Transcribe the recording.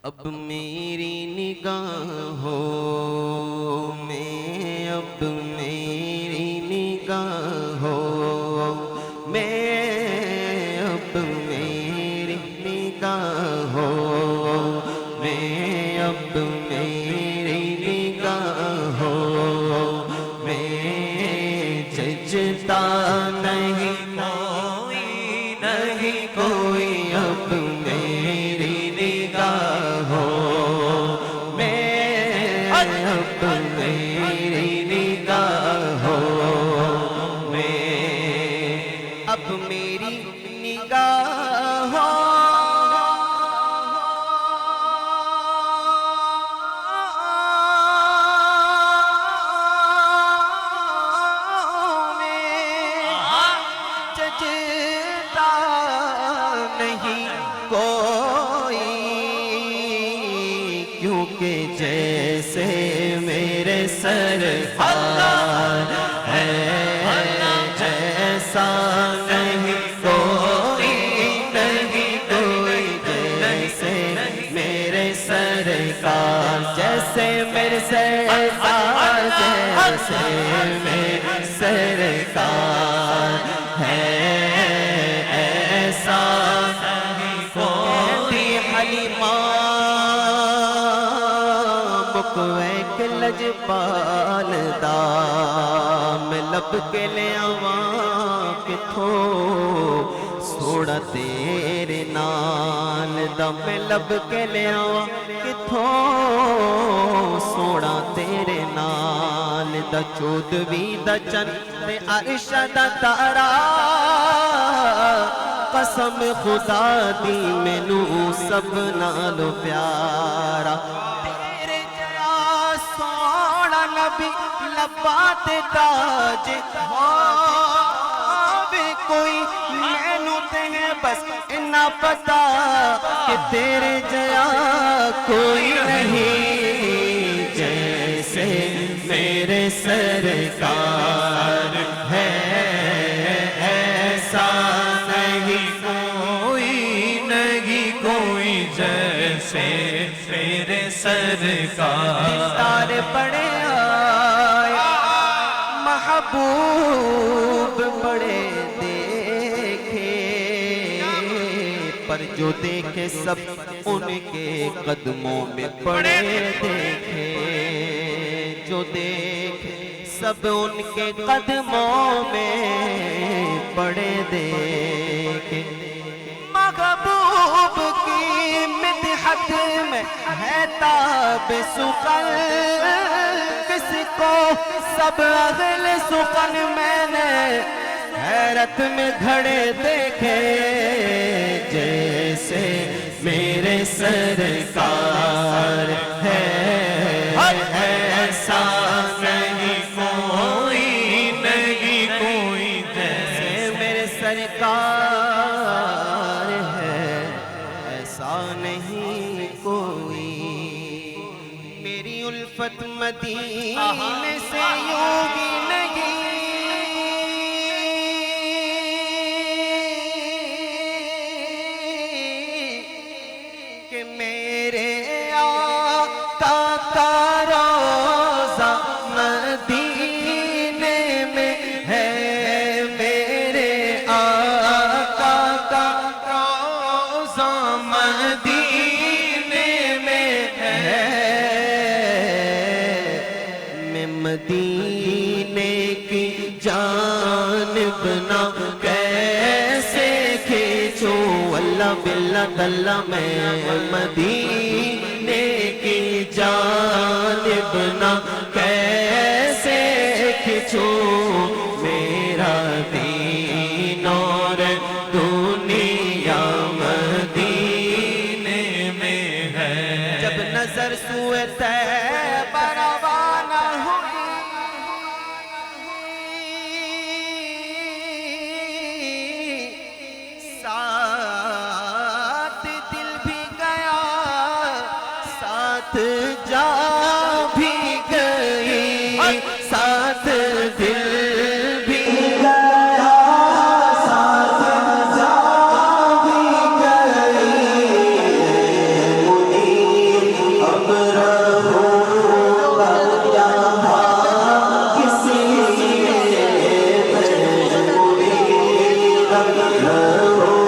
اب میری نگاہوں میں، اب میری نگاہوں میں، اب میری نگاہوں میں، اب میری نگاہوں میں ججتا نہیں کوئی، نہیں کوئی اب میری نگاہوں میں، اب میری نگاہوں میں، اب میری نگاہوں ججتا نہیں کوئی، کیونکہ جیسے میرے سرکار ہے ایسا نہیں کوئی، نہیں کوئی جیسے میرے سرکار، جیسے میرے سرکار، جیسے میرے سرکار ہے ایسا نہیں کوئی۔ حلیمہ مکویک لجپال دا میں لب کے لے آواں کتھوں سوڑا تیرے نال دا، میں لب کے لے آواں کتھوں سوڑا تیرے نال دا، چودویں دا چند تے عرش دا تارا، قسم خدا دی مینوں سب نالوں پیارا، تیرے جیا سونا نبی لباں تے تاج ہووے کوئی، مینوں تے ہے بس اتنا پتا کہ تیرے جیا کوئی نہیں، جیسے میرے سرکار ہے ایسا نہیں کوئی، نہیں کوئی جیسے میرے سرکار۔ دلدار بڑے آئے محبوب بڑے دیکھے، پر جو دیکھے سب ان کے قدموں میں پڑے دیکھے، جو دیکھے سب ان کے قدموں میں پڑے دیکھے، محبوب کی مدحت میں ہے تاب سخن، کس کو سب اغل سخن میں نے حیرت میں گھڑے دیکھے، جیسے میرے سرکار ہے ایسا نہیں کوئی، نہیں کوئی جیسے میرے سرکار ہے ایسا نہیں کوئی۔ میری الفت مدینے سے یوگی نہیں کہ میرے آقا کا روضہ مدینے میں ہے، میرے آقا کا روضہ مدینے میں ہے، میں مدینے کی جانب نہ کیسے کھینچوں، اللہ باللہ تاللہ میں مدینے کی جانب نہ کیسے کھینچوں، میرا دین اور دنیا مدینے میں ہے۔ جب نظر سوئے طیبہ روانہ ہوئی، ساتھ دل بھی گیا، ساتھ جا بھی گئی، ساتھ دل بھی گیا، ساتھ جا بھی گئی، ہو